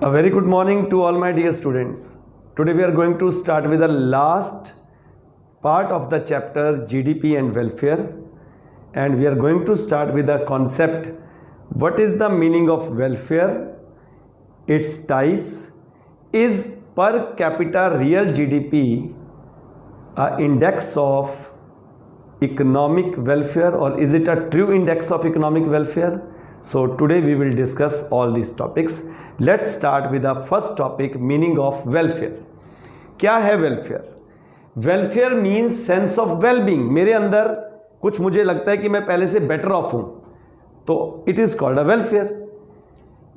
A very good morning to all my dear students. Today we are going to start with the last part of the chapter GDP and welfare, and we are going to start with the concept what is the meaning of welfare, its types, is per capita real GDP a index of economic welfare or is it a true index of economic welfare? So today we will discuss all these topics. Let's start with the first topic, meaning of welfare. क्या है welfare? Welfare means sense of well-being. मेरे अंदर कुछ मुझे लगता है कि मैं पहले से better off हूँ, तो it is called a welfare.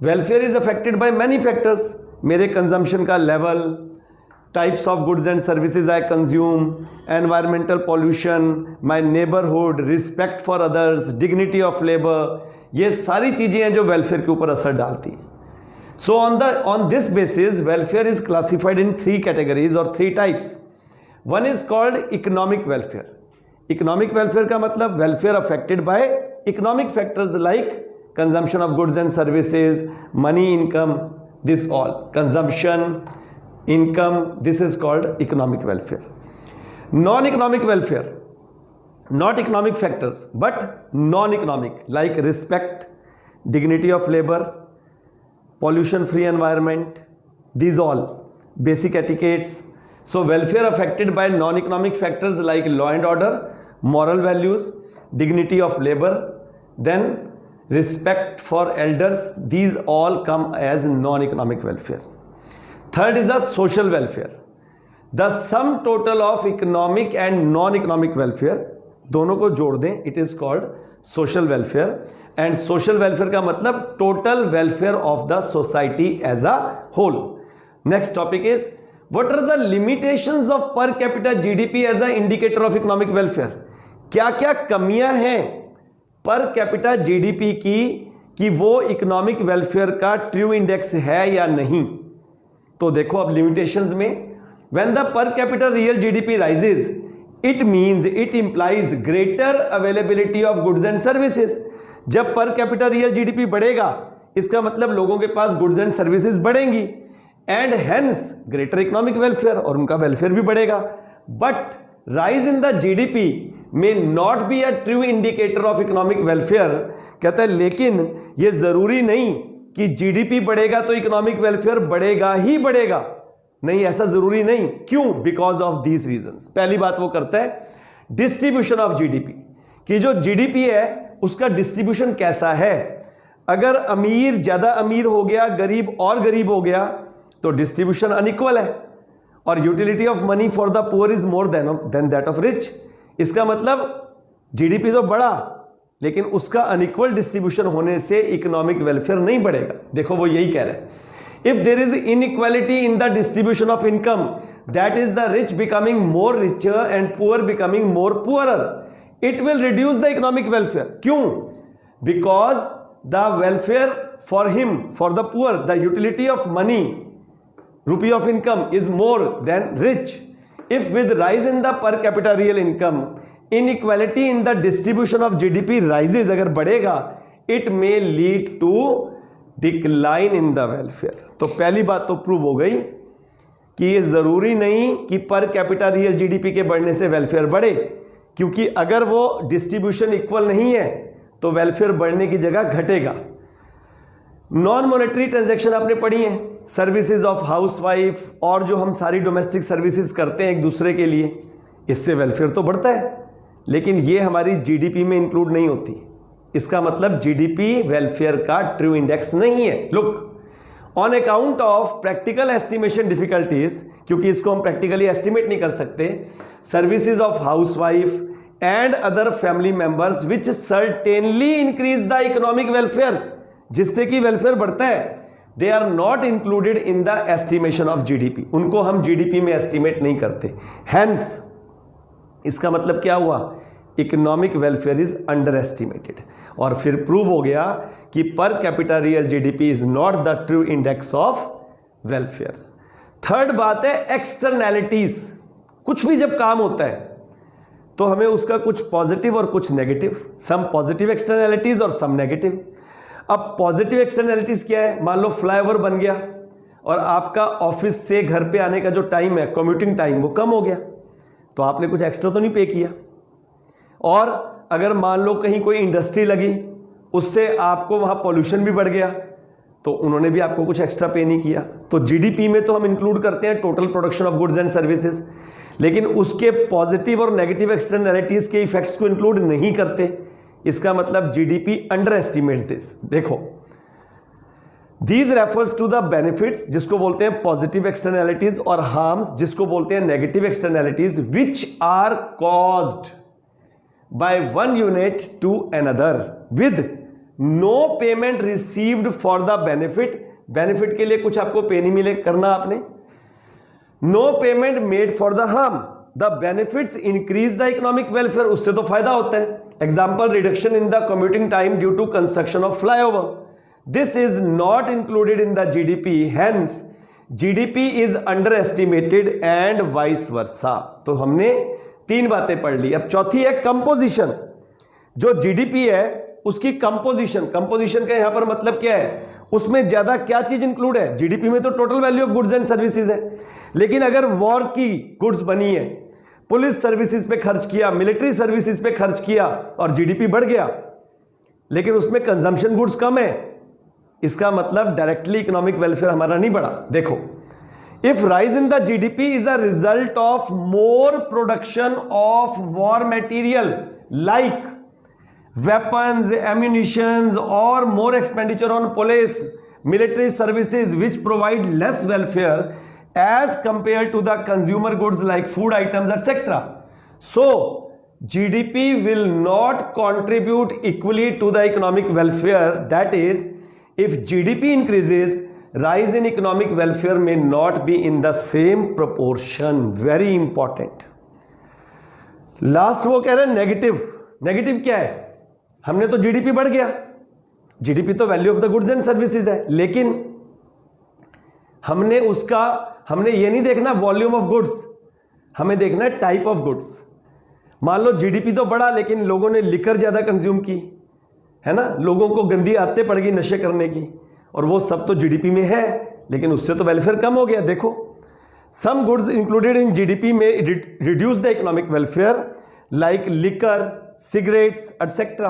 Welfare is affected by many factors. मेरे consumption का level, types of goods and services I consume, environmental pollution, my neighborhood, respect for others, dignity of labor, ये सारी चीज़ें हैं जो welfare के ऊपर असर डालती हैं. So on this basis, welfare is classified in three categories or three types. One is called economic welfare. Economic welfare का मतलब welfare affected by economic factors like consumption of goods and services, money, income, this all. Consumption, income, this is called economic welfare. Non-economic welfare, not economic factors, but non-economic like respect, dignity of labor, pollution-free environment, these all basic etiquettes. So welfare affected by non-economic factors like law and order, moral values, dignity of labor, then respect for elders, these all come as non-economic welfare. Third is a social welfare. The sum total of economic and non-economic welfare, दोनों को जोड़ दें, it is called social welfare. And social welfare का मतलब total welfare of the society as a whole. Next topic is what are the limitations of per capita GDP as a indicator of economic welfare? क्या क्या कमियां हैं per capita GDP की कि वो economic welfare का true index है या नहीं? तो देखो अब limitations में when the per capita real GDP rises, it means it implies greater availability of goods and services. जब पर कैपिटा रियल जीडीपी बढ़ेगा इसका मतलब लोगों के पास गुड्स एंड सर्विसेज बढ़ेंगी and hence greater economic welfare, और उनका वेलफेयर भी बढ़ेगा. But rise in the GDP may not be a true indicator of economic welfare. कहता है लेकिन यह जरूरी नहीं कि जीडीपी बढ़ेगा तो इकोनॉमिक वेलफेयर बढ़ेगा ही बढ़ेगा. नहीं, ऐसा जरूरी नहीं. क्यों? Because of these reasons. पहली बात वो करता है डिस्ट्रीब्यूशन ऑफ जीडीपी, कि जो जीडीपी है उसका डिस्ट्रीब्यूशन कैसा है. अगर अमीर ज्यादा अमीर हो गया, गरीब और गरीब हो गया, तो डिस्ट्रीब्यूशन अनइक्वल है. और utility of money for the poor is more than that of rich. इसका मतलब जीडीपी तो बढ़ा लेकिन उसका अनइक्वल डिस्ट्रीब्यूशन होने से इकोनॉमिक वेलफेयर नहीं बढ़ेगा. देखो वो यही कह रहे हैं. If there is inequality in the distribution of income, that is the rich becoming more richer and poor becoming more poorer, it will reduce the economic welfare. क्यों? Because the welfare for him, for the poor, the utility of money, rupee of income is more than rich. If with rise in the per capita real income, inequality in the distribution of GDP rises, अगर बढ़ेगा, it may lead to decline in the welfare. तो पहली बात तो prove हो गई कि ये जरूरी नहीं कि पर कैपिटा रियल जीडीपी के बढ़ने से वेलफेयर बढ़े, क्योंकि अगर वो डिस्ट्रीब्यूशन इक्वल नहीं है तो वेलफेयर बढ़ने की जगह घटेगा. नॉन मॉनेटरी ट्रांजैक्शन आपने पढ़ी है, सर्विसेज ऑफ हाउसवाइफ और जो हम सारी डोमेस्टिक सर्विसेज करते हैं एक दूसरे के लिए, इससे वेलफेयर तो बढ़ता है लेकिन ये हमारी जीडीपी में इंक्लूड नहीं होती. इसका मतलब जीडीपी वेलफेयर का ट्रू इंडेक्स नहीं है. Look, on account of practical estimation difficulties, क्योंकि इसको हम प्रैक्टिकली एस्टिमेट नहीं कर सकते, services of housewife and other family members which certainly increase the economic welfare, जिससे कि वेलफेयर बढ़ता है, they are not included in the estimation of GDP. उनको हम जीडीपी में एस्टिमेट नहीं करते. हेंस इसका मतलब क्या हुआ? Economic welfare is under estimated. और फिर प्रूव हो गया कि per capita real GDP is not the true index of welfare. Third बात है एक्सटर्नैलिटीज. कुछ भी जब काम होता है तो हमें उसका कुछ पॉजिटिव और कुछ नेगेटिव, सम पॉजिटिव एक्सटर्नैलिटीज और सम नेगेटिव. अब पॉजिटिव एक्सटर्नैलिटीज क्या है? मान लो फ्लाईओवर बन गया, और आपका ऑफिस से घर पे आने का जो टाइम है, कम्यूटिंग टाइम, वो कम हो गया, तो आपने कुछ एक्स्ट्रा तो नहीं पे किया। और अगर मान लो कहीं कोई इंडस्ट्री लगी, उससे आपको वहाँ पॉल्यूशन भी बढ़ गया, तो उन्होंने भी आपको कुछ एक्स्ट्रा पे नहीं किया। तो जीडीपी में तो हम इंक्लूड करते हैं total production of goods and services, लेकिन उसके पॉजिटिव और नेगेटिव एक्सटर्नैलिटीज के इफेक्ट्स को इंक्लूड नहीं करते। इसका मतलब जीडीपी अंडर एस्टिमेट्स दिस। देखो, these refers to the benefits, जिसको बोलते हैं पॉजिटिव एक्सटर्नैलिटीज, और हार्म्स, जिसको बोलते हैं negative externalities, which are caused by one unit to another with no payment received for the benefit. Benefit के लिए कुछ आपको पे नहीं मिले करना आपने। No payment made for the harm, the benefits increase the economic welfare, उससे तो फायदा होता है। Example, reduction in the commuting time due to construction of flyover, this is not included in the GDP, hence GDP is under estimated and vice versa. तो हमने 3 बातें पढ़ ली। अब चौथी है कंपोजिशन। जो जीडीपी है उसकी कंपोजिशन, कंपोजिशन का यहां पर मतलब क्या है, उसमें ज्यादा क्या चीज इंक्लूड है। जीडीपी में तो total value of goods and services है, लेकिन अगर वॉर की गुड्स बनी है, पुलिस सर्विसेज पे खर्च किया, मिलिट्री सर्विसेज पे खर्च किया और जीडीपी बढ़ गया, लेकिन उसमें कंजम्पशन गुड्स कम है, इसका मतलब डायरेक्टली इकोनॉमिक वेलफेयर हमारा नहीं बढ़ा। देखो, if rise in the GDP is a result of more production of war material like weapons, ammunitions, or more expenditure on police, military services which provide less welfare as compared to the consumer goods like food items, etc. So, GDP will not contribute equally to the economic welfare. That is, if GDP increases, rise in economic welfare may not be in the same proportion. Very important. Last वो कह रहे हैं negative. Negative क्या है? हमने तो GDP बढ़ गया, जीडीपी तो value of the goods and services है, लेकिन हमने ये नहीं देखना वॉल्यूम ऑफ गुड्स, हमें देखना है टाइप ऑफ गुड्स। मान लो जीडीपी तो बढ़ा, लेकिन लोगों ने लिकर ज्यादा कंज्यूम की, है ना, लोगों को गंदी आदतें पड़ गई नशे करने की, और वो सब तो जीडीपी में है, लेकिन उससे तो वेलफेयर कम हो गया। देखो, some goods included in GDP में reduce the economic welfare like liquor, cigarettes, etc.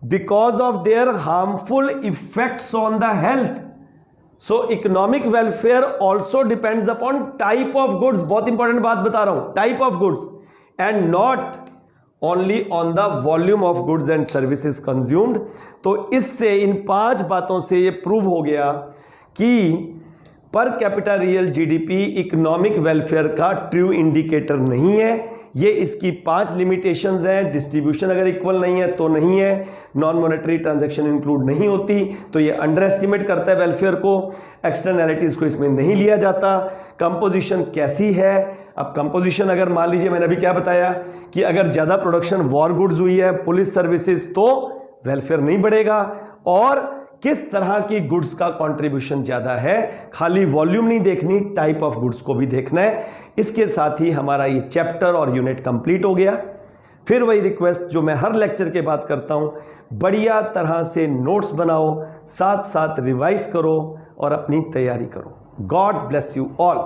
because of their harmful effects on the health. So economic welfare also depends upon type of goods. बहुत important बात बता रहा हूं, type of goods and not only on the volume of goods and services consumed. तो इससे, इन 5 बातों से ये प्रूव हो गया कि per capita real GDP economic welfare का ट्रू इंडिकेटर नहीं है। ये इसकी 5 लिमिटेशंस हैं। डिस्ट्रीब्यूशन अगर इक्वल नहीं है तो नहीं है, नॉन मॉनेटरी ट्रांजैक्शन इंक्लूड नहीं होती तो ये अंडर एस्टिमेट करता है वेलफेयर को, एक्सटर्नैलिटीज को इसमें नहीं लिया जाता। कंपोजिशन कैसी है? अब कंपोजिशन अगर मान लीजिए, मैंने अभी क्या बताया कि अगर ज़्यादा प्रोडक्शन वॉर गुड्स हुई है, पुलिस सर्विसेज, तो वेलफेयर नहीं बढ़ेगा। और किस तरह की गुड्स का कंट्रीब्यूशन ज्यादा है, खाली वॉल्यूम नहीं देखनी, टाइप ऑफ गुड्स को भी देखना है। इसके साथ ही हमारा ये चैप्टर और यूनिट कंप्लीट हो गया। फिर वही रिक्वेस्ट जो मैं हर लेक्चर के बाद करता हूं, बढ़िया तरह से नोट्स बनाओ, साथ साथ रिवाइज करो और अपनी तैयारी करो। God bless you all.